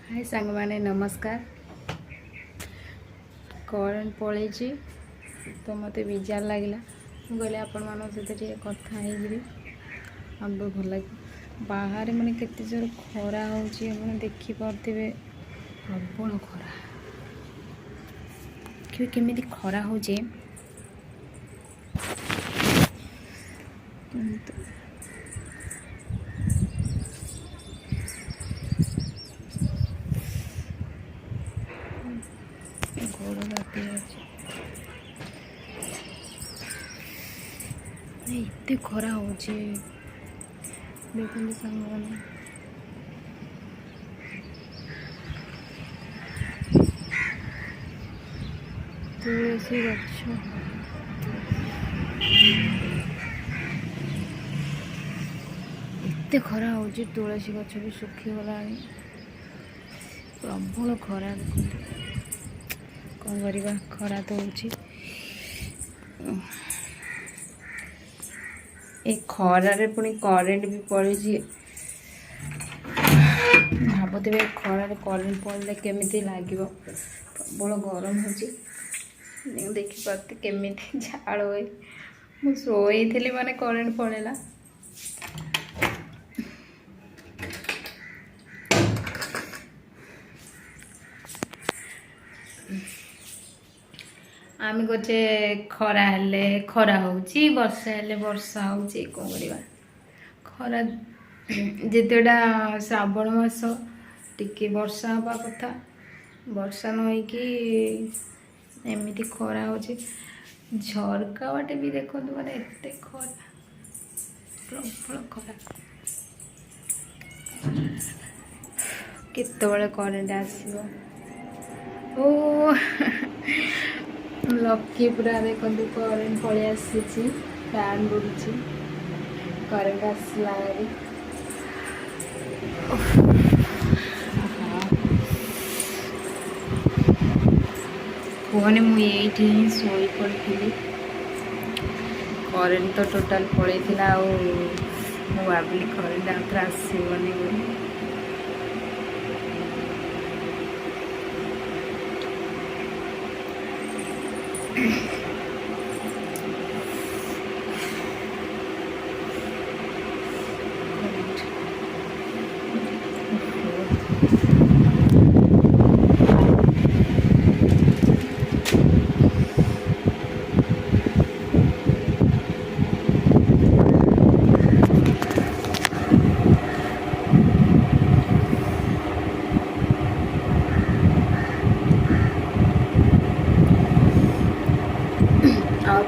हाय सांग मैंने नमस्कार। करेन्ट पलि तो मत बेजार लगे मुझे आपण मान सहित कथा भल लगे। बाहर मैंने केते जोर खरा हो देखिपे प्रबल खरा केमी खरा हो गोड़ बाती एत खरा हो देखते सांग मैंने तुलसी गछ एत खरा हो तुलसी गछ भी सुखीगला प्रबल खरा देखते कौन करवा खरा तो खरारे पुणी करेन्ट भी पड़ी भावुथे खरार करेन्ट पड़े केमी लगे प्रबल गरम हो देखिपे केमी झाड़ हुए मुझे शोई माने करेन्ट पड़ेगा। आम गोटे खरा हेले खरा होची वर्षा हेले वर्षा होची कौन करवा खरा जितेटा श्रावण मास टिके वर्षा हवा कथा वर्षा न कि एमती खरा हो झरका बाटे भी देखो मैंने एत खरा प्रबल खरा केतबेले करेन्ट आसो ओ लकी पूरा देखो करेन्ट पलि आसी फैन बुलूची करेन्ट आसला कहने मुझे ही शोई पड़ी करेन्ट तो टोटाल पलैला भाविली करेन्ट आउे आसबनी बोली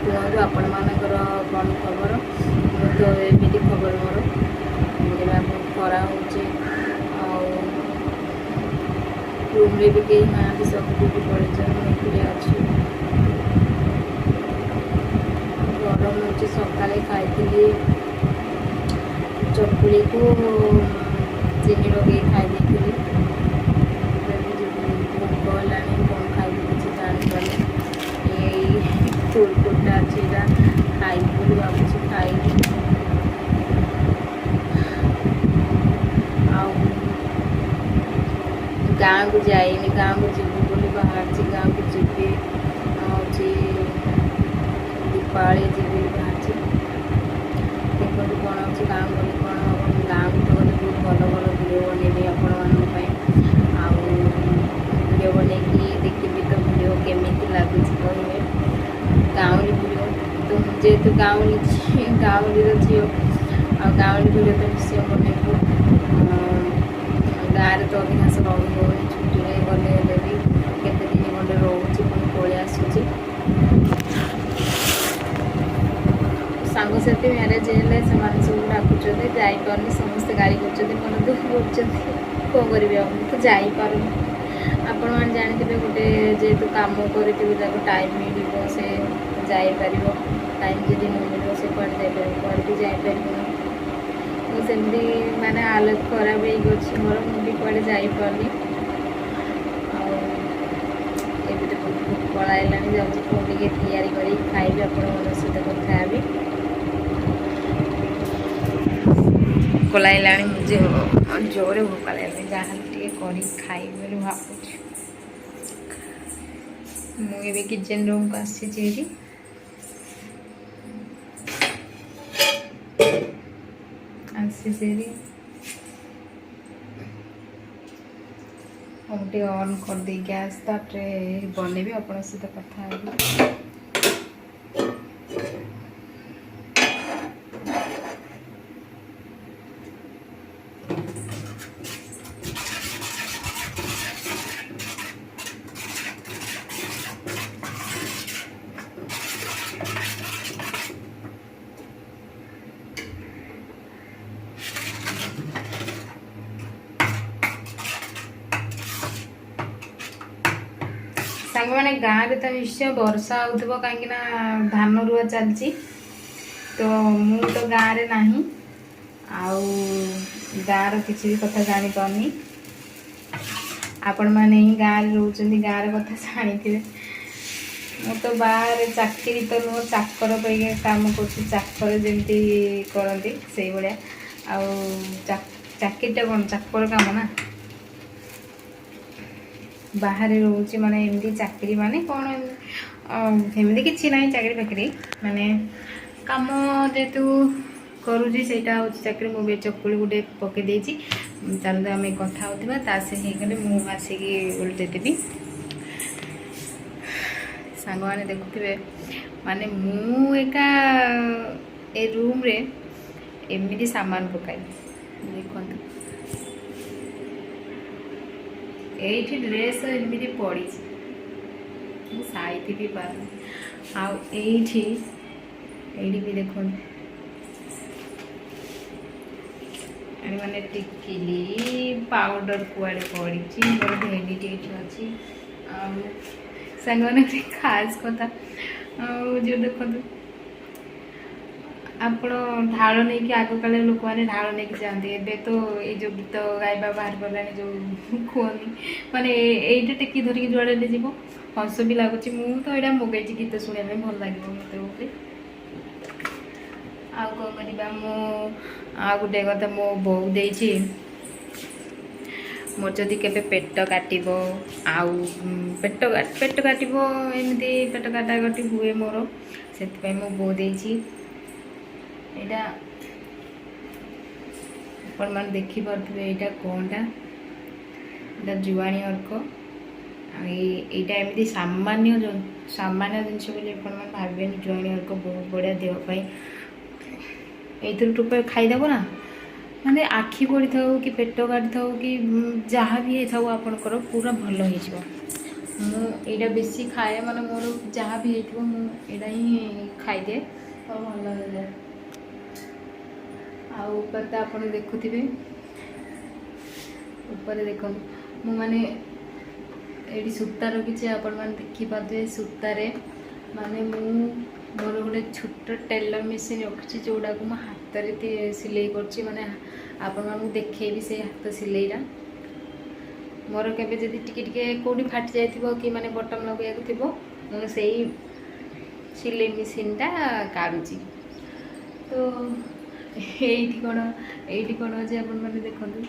कहतु आपण मानकर कौन खबर तो एमती खबर मोर मुझे खरा हो रूम्रे भी कई ना सब भी पड़े अच्छी गरम हो सका खाई चकुड़ी को चीनी लगे खाई भोक है कौन खाई किसी जापारे चोरकोटा अच्छी खाई भावुँ खाई गाँव को जाइनी गाँव को जीव बोली बाहर गाँव को जीवी दीपावली जीवी बाहर देखो कौन हो गाँव गली कौन हम गाँव को गले बहुत भल भल भिडियो बनैबी आपण भिडियो बनई देखी तो भिडियो केमी लगुच कहे गाँवली भिडियो तो जेहेतु गाँवली झील आ गाँवली भिडियो तो निश्चय बनैबू गाँव तो अधिकांश रही छुट्टी गले भी केते दिन गंडे रोचे पुणी पलि आसूची सांगसाथी म्यारेज हेल्ले से सब डाकुं जापारे समस्ते गाड़ी कर मन दुख कर कौन करी तो जापार आपण मैंने जानते गोटे जेहेतु कम कर टाइम मिल से जापर टाइम जदि न मिल से कड़े जापर भी जापर तो सेमती माने हालत खराब हो मोर मुझे कड़े जापारे पलाइला जाऊँगी पुणी तैयारी कर खाइबी आप सहित कथा ଲାଗିଲାଣି मुझे जोरे भोक लगलानी जहाँ टे कर खाइबी बोली भावुँ मुझे किचन रूम को आसी हम टे ऑन कर दे गैस तापरे बनैबी अपन सहित कथा सांग मैंने गाँव में तो निश्चय वर्षा हो कहीं धान रुआ चलती तो मु तो गाँव में नहीं आउ गाँव किसी भी कथा जानी पानी आपण मैंने ही गाँव रोचंदी गाँव कथा जानी थे मु तो बाहर चाकरी तो नुह चाकर पे काम कर चाकर जमी करती से भाया चाकरीटा कौन चाकर काम ना बाहर रोचे माने एमती चाकरी माने कौन एमती किसी ना चाकरी फाकरी माने कम जेतु करुँची से चाकरी मुझे चकुली गोटे पकई चल आम कथा होता से गले मुझे आसिकी उल्टेदेवी सांग मैंने देखुवे माने मु एका ए रूम रे एमती सामान पकाई देखो एठी ड्रेस एमती पड़ी साइती भी पार आठी भी देखो मैंने टिकिली पाउडर कुआड़े पड़ी मोर भेंडी अच्छी सांग मैंने खास कथा जो देखो आप ढाल नहीं कि आग काल लोक मैंने ढाल नहीं जाते ए तो ये जो गीत गाइबा बाहर गला जो कहनी माने ये टेकी धरिकी जुआड़े जीव हस भी लगुच तो यहाँ मगई गीत शुणा भल लगे मत बोले आउ कौन करवा मु गोटे कथा मो बो दे मोर जदि केबे पेट काटिबो आउ पेट काटिबो एमती पेट काटा काटी हुए मोर से मो बो देछि एटा अपन मान देखि पारथबे एटा कोनटा एटा जुआणी अर्क एटा एमती सामान्य जिनस बोली अपन मान भाबेनि जुआणी अर्क बहुत बढ़िया देह पाई एथुर टुपे खाइदेव ना माने आखि पड़ी था कि पेट काटी था कि जहाँ भी था आपणकर पूरा भल हो मुझा बेसी खाए माने मोर जहाँ भी हो मुझा ही खाईदे और भल हो जाए आपर तो आप देखुवे ऊपर देख मु माने ये सूता रखी आपण मैंने देखिपे सूतार माने मोर गोटे छोट टेलर मेसीन रखी जोड़ा को हाथ में सिलाई करछि माने आपण मानू देखेबी से हाथ सिलाईटा मोर केबे जदि टिके टिके कोडी फाटी जाइथिबो कि माने बटन लगाइको थिबो मु सेही सिलाई मेसीनटा काढुछि तो एठी कोन जे आपण माने देखंतु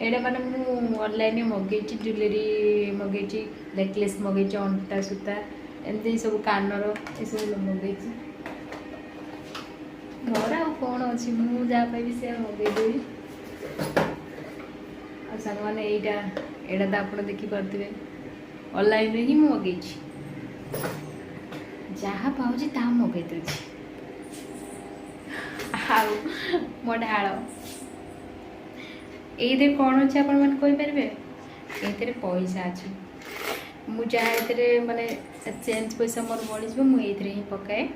एडा माने मु ऑनलाइन मगेछि ज्वेलरी मगेछि नेकलेस मगेछि अंटा सूता एमती सब कानर ये सब मगेछि मोर आ कौन अच्छी मुझे जहाँ पाइबी से मगेदेवी आ सांग मैंने यहाँ तो आप देखिपे ऑनलाइन ही मगे जहाँ पाँच ता मगे दूसरी मो ढाल ये कौन अच्छे आप पारे ये पैसा अच्छे मुझे माने चेंज पैसा मोर बढ़ी मुझे ही पकाए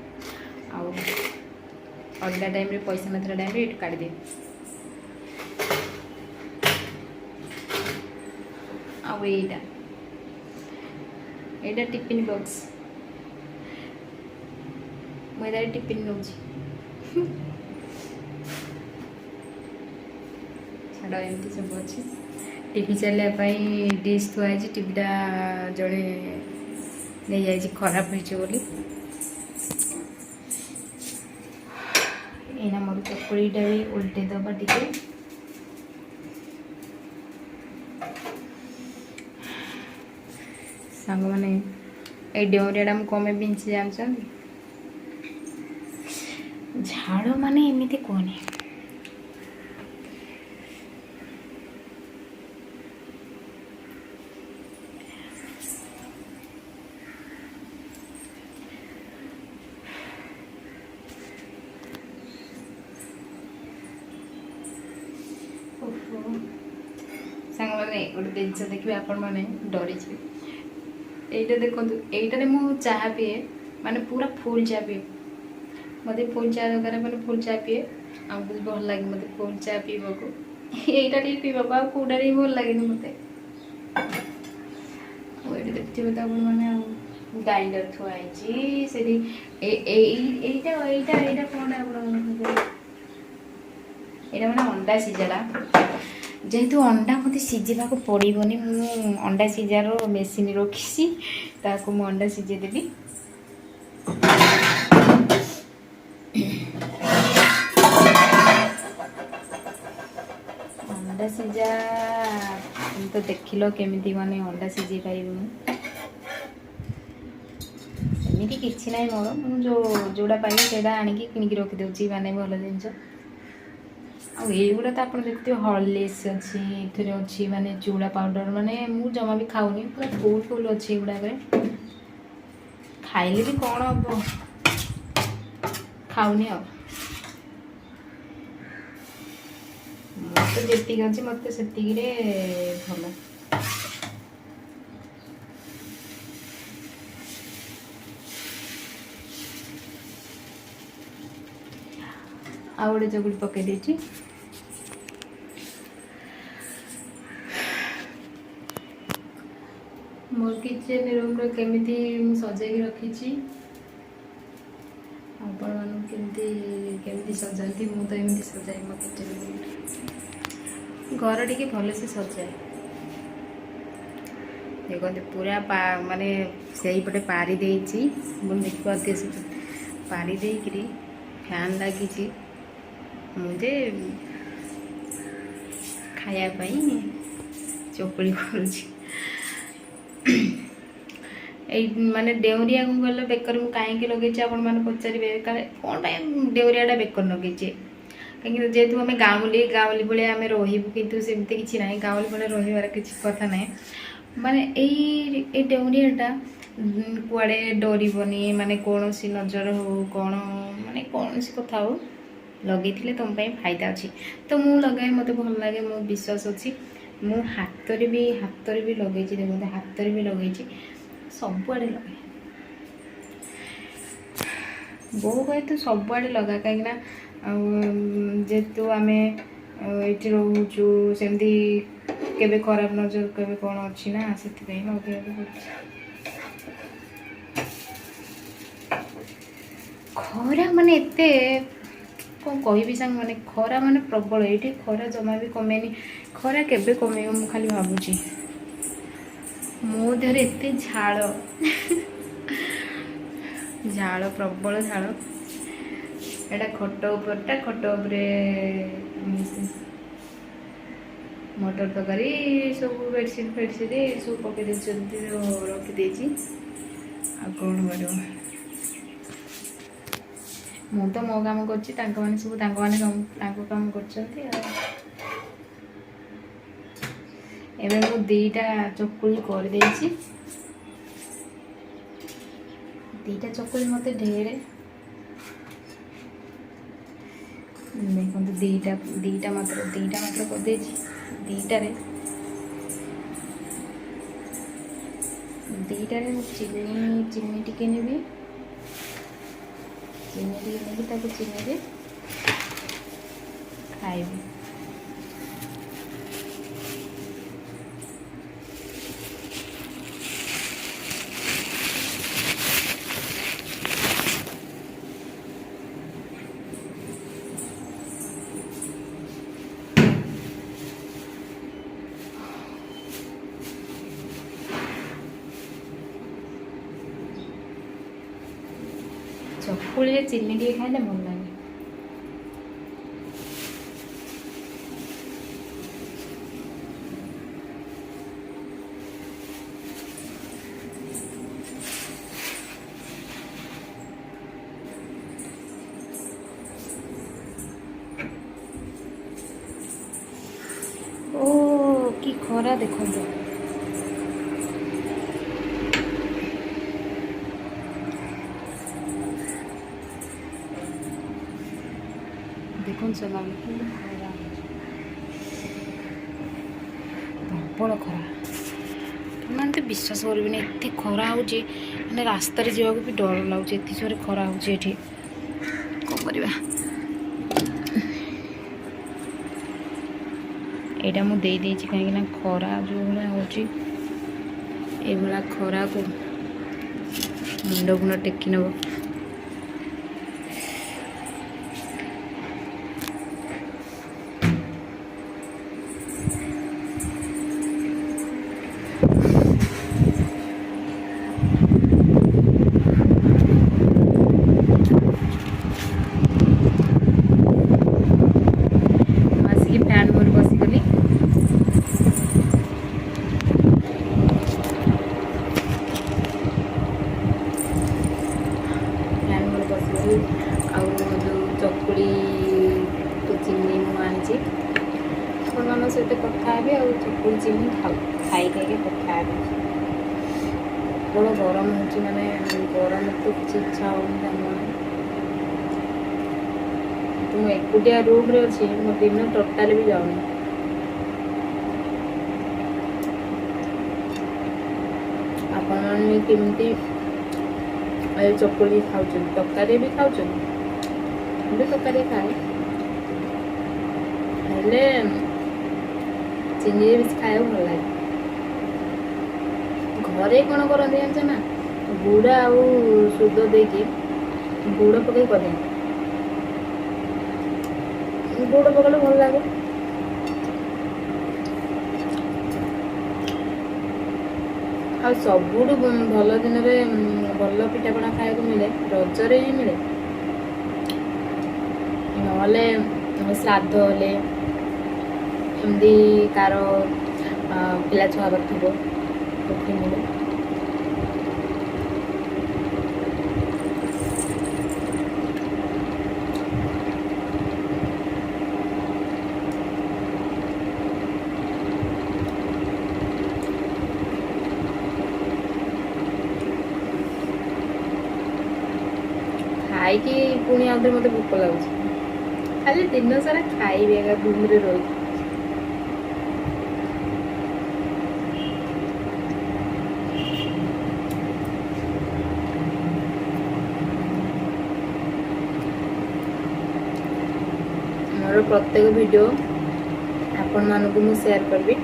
अलग टाइम रे पैसा नथला टाइम रे काट दे आईटा टिफिन बॉक्स मुझे टिफिन नौची छाड़ एमती सब अच्छे टीवी चलापी डिश थुआई टीवीटा जड़े नहीं जाए खराब होली एना मोर चकुली चकुड़ीटा भी उल्टे दबा टिके सांग मैंने ये डेउरिया मुझे कम पिंची जानते झाड़ माने एमती कहनी सांग मैंने गोटे जिनस देखिए आपण मैंने डरी यहीटा देखो यहीटारे मु चाह पीए माने पूरा फुल चाह पीए मत फुल चाह दरकार मैंने फुल चाह पीए आमको भल लगे मत फुल चाह पीवा को यहीटा पीवा को आउटा भल लगे मत देखिए तो मैंने ग्राइंडर थुआई से कौन यहाँ मैंने अंडा सीझाला जेहेतु अंडा मत सीझा को पड़ोनी मु अंडा सीझार मेसीन रखी मु अंडा सीझे देवी अंडा सीझा तो देख लो केमी माने अंडा सीझे पारि एमती किसी ना मोर जोड़ा पाइल से आणिकी किणिकी रखिदे माने भल जिनस आईगुड़ा तो आप देखते हॉर्लिक्स अच्छी अच्छी माने चूड़ा पाउडर माने मु जमा भी खाऊनी पूरा फुल फुल अच्छी गुड़ाक खाइले भी कौन हम खाऊनी आ मत जी अच्छी मत से भल आ गोटे चकुड़ी पकई देती मोर किचन रूम केमिति सजाई रखी केमिति सजाती मु तो एमती सजाए मो किचन रूम घर टी भल से सजाए देखते पूरा माने से पटे पारी देछि देखिए पारी देकरी फैन लगी मुझे खायापाई चकुड़ी करुँच माने डेउरिया को गले बेकर मु कहीं लगे आपण मैंने पचारे कौन डेउरिया बेकर लगे कहीं जेहेतु आम गाँवली भाई आम रोबू कितु सेमती किसी ना गाँवली भाई रही किसी कथा ना माने डेउरियाटा कुआड़े डरबनी माने कौन सी नजर हो कौन माने कौन सी कथा हो लगे तुम फायदा अच्छी तो मु लगाए मत भल लगे मो विश्वास अच्छी मु हाथ भी लगे देखते हाथ भी लगे सबुआड़े लगे बो कहे तो सबुआड़े लगा कहीं जेहेतु आम ये रोचु सेमती केबे खराब नजर केबे कौन अच्छी ना से लगे खरा माने एते कौन कहि सांग माने खरा माने प्रबल ये खरा जमा भी कमेनी खरा केबे कमे मु खाली भावुची मो देहरे एते झाड़ झाड़ प्रबल झाड़ एटा खट उपरटा खट उपरे मटर तकारी सब बेडसीट सब पकई रखी आ कौन कर मु तो मो काम कर सब काम कर एवं मु दीटा चकुली कर दीटा चकुली मत ढेर देखो दीटा मात्र कर दीटारे चीनी टिके नेबी चीनी रे खाइबी चकुली चीनी टे खाइले भल लगे ଖରା ଦେଖନ୍ତୁ। ଦେଖନ୍ତୁ ସେ ଲାଗୁଛି ଖରା ପ୍ରବଳ ଖରା। ମାନେ ତ ବିଶ୍ୱାସ କରିବିନି ଏତେ ଖରା ହେଉଛି, ମାନେ ରାସ୍ତାରେ ଯିବାକୁ ବି ଡର ଲାଗୁଛି, ଏତେ ଜୋରେ ଖରା ହେଉଛି ଏଠି। କ'ଣ କରିବା। ଏଇଟା ମୁଁ ଦେଇଦେଇଛି କାହିଁକିନା ଖରା ଯେଉଁ ଭଳିଆ ହେଉଛି, ଏଇଭଳିଆ ଖରାକୁ ମୁଣ୍ଡ ଫୁଣ୍ଡ ଟେକି ନେବ। ଆସିକି ଫ୍ୟାନ୍ ମୋର ବସିଗଲି। ଫ୍ୟାନ୍ ମୋର ବସିଗଲି। ଆଉ ଯେଉଁ ଚକୁଳି ଚିନି ମୁଁ ଆଣିଛି, ଆପଣମାନଙ୍କ ସହିତ କଥା ହେବି। ଆଉ ଚକୁଳି ଚିନି ଖାଇକି କଥା ହେବି। ପ୍ରବଳ ଗରମ ହେଉଛି, ମାନେ ଗରମକୁ କିଛି ଇଚ୍ଛା ହେଉନି ତାମାନେ। ମୁଁ ଏକୁଟିଆ ରୁମ୍ରେ ଅଛି, ମୋ ଦିନ ଟୋଟାଲି ବି ଯାଉନି। ଆପଣମାନେ କେମିତି ଏ ଚକୁଳି ଖାଉଛନ୍ତି? ତରକାରୀ ବି ଖାଉଛନ୍ତି? ମୁଁ ବି ତରକାରୀ ଖାଏ, ହେଲେ ଚିନିରେ ବେଶି ଖାଇବାକୁ ଭଲ ଲାଗେ। ଘରେ କ'ଣ କରନ୍ତି ଜାଣିଛ ନା, ଗୁଡ଼ ଆଉ ସୁଧ ଦେଇକି ଗୁଡ଼ ପକେଇ କରନ୍ତି। ଗୁଡ଼ ପକେଇଲେ ଭଲ ଲାଗେ। ଆଉ ସବୁଠୁ ଭଲ ଦିନରେ ଭଲ ପିଠାପଣା ଖାଇବାକୁ ମିଳେ ରଜରେ ହିଁ ମିଳେ। ନହେଲେ ଶ୍ରାଦ୍ଧ ହେଲେ, ଏମିତି କାର ପିଲା ଛୁଆ ଥିବ ମିଳେ। ଖାଇକି ପୁଣି ଆଉଥରେ ମୋତେ ଭୋକ ଲାଗୁଛି। ଖାଲି ଦିନ ସାରା ଖାଇବି ଏକା ରୁମ୍ରେ ରହିକି। ମୋର ପ୍ରତ୍ୟେକ ଭିଡ଼ିଓ ଆପଣମାନଙ୍କୁ ମୁଁ ସେୟାର କରିବି।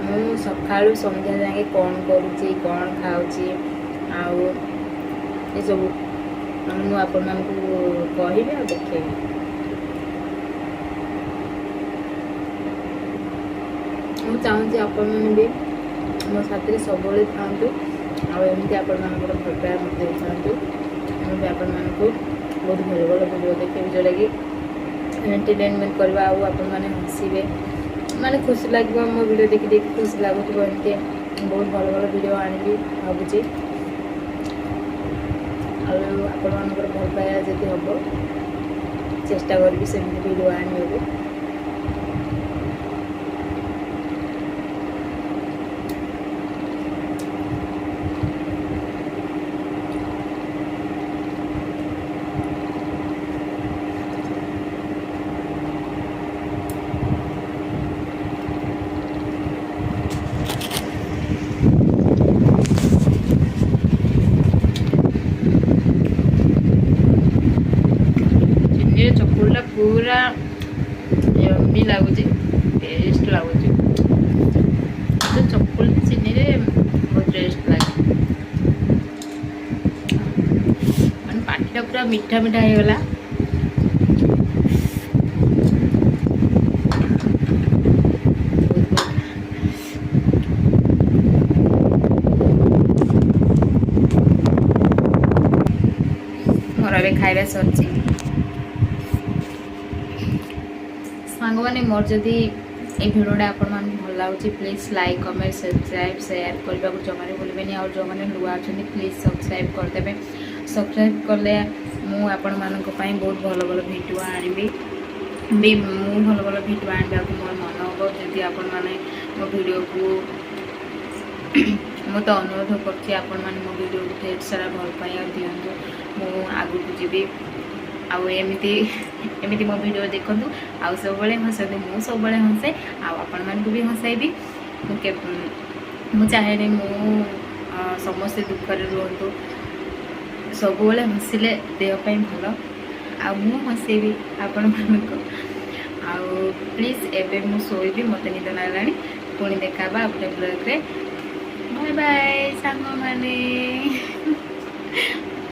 ମୁଁ ସକାଳୁ ସନ୍ଧ୍ୟା ଯାକେ କ'ଣ କରୁଛି, କ'ଣ ଖାଉଛି, ଆଉ ଏସବୁ ମୁଁ ଆପଣମାନଙ୍କୁ କହିବି ଆଉ ଦେଖେଇବି। ମୁଁ ଚାହୁଁଛି ଆପଣମାନେ ବି ମୋ ସାଥିରେ ସବୁବେଳେ ଥାଆନ୍ତୁ, ଆଉ ଏମିତି ଆପଣମାନଙ୍କର ଭଲ ପାଇବା ମୋତେ ଦେଇଥାନ୍ତୁ। ମୁଁ ବି ଆପଣମାନଙ୍କୁ ବହୁତ ଭଲ ଭଲ ଭିଡ଼ିଓ ଦେଖେଇବି, ଯେଉଁଟାକି ଏଣ୍ଟରଟେନମେଣ୍ଟ କରିବା, ଆଉ ଆପଣମାନେ ହସିବେ, ମାନେ ଖୁସି ଲାଗିବ। ମୋ ଭିଡ଼ିଓ ଦେଖି ଖୁସି ଲାଗୁଥିବ। ଏମିତି ବହୁତ ଭଲ ଭଲ ଭିଡ଼ିଓ ଆଣିବି ଭାବୁଛି। ଆଉ ଆପଣମାନଙ୍କର ଭଲ ପାଇବା ଯଦି ହେବ, ଚେଷ୍ଟା କରିବି ସେମିତି ଭିଡ଼ିଓ ଆଣିବାକୁ। ଚକୁଳିଟା ପୁରା यम्मी ଲାଗୁଛି, ଟେଷ୍ଟ ଲାଗୁଛି। ଚକୁଳି ଚିନିରେ ବହୁତ ଟେଷ୍ଟ ଲାଗେ, ମାନେ ପାଟିଟା ପୁରା ମିଠା ମିଠା ହେଇଗଲା। ମୋର ଏବେ ଖାଇବା ସରିଛି। ସାଙ୍ଗମାନେ ମୋର ଯଦି এই ভিডিওটা ଆପଣମାନଙ୍କୁ ଭଲ ଲାଗୁଛି, please like, comment, subscribe, share କରିବାକୁ ଜମାରେ ଭୁଲିବେନି। ଆଉ ଯେଉଁମାନେ ନୂଆ ଅଛନ୍ତି ପ୍ଲିଜ୍ ସବସ୍କ୍ରାଇବ୍ କରିଦେବେ। ସବସ୍କ୍ରାଇବ୍ କଲେ ମୁଁ ଆପଣମାନଙ୍କ ପାଇଁ ବହୁତ ଭଲ ଭଲ ଭିଡ଼ିଓ ଆଣିବି। ମୁଁ ଭଲ ଭଲ ଭିଡ଼ିଓ ଆଣିବାକୁ ମୋର ମନ ହେବ। जदि आपण मैंने मो वीडियो को मु तो अनुरोध करछि आपण मैंने मो वीडियो को ढेर सारा भल पाइया दियंतु मु आगु को जीवी आउ एमती एमती मो वीडियो देखंतु आउ सब बेले हंसतु मु सब बेले हंसे आउ आपण मान को भी हंसाइबी मु चाहे मु समस्ते दुख रे रुहंतु सब बेले हंसिले देह पई भल आ मु हंसेबी आपण मानको आउ प्लीज एबे मु सोइबी मते निद लागलानी पुणी देखाबा अपने ब्लॉग रे बाय बाय सांग माने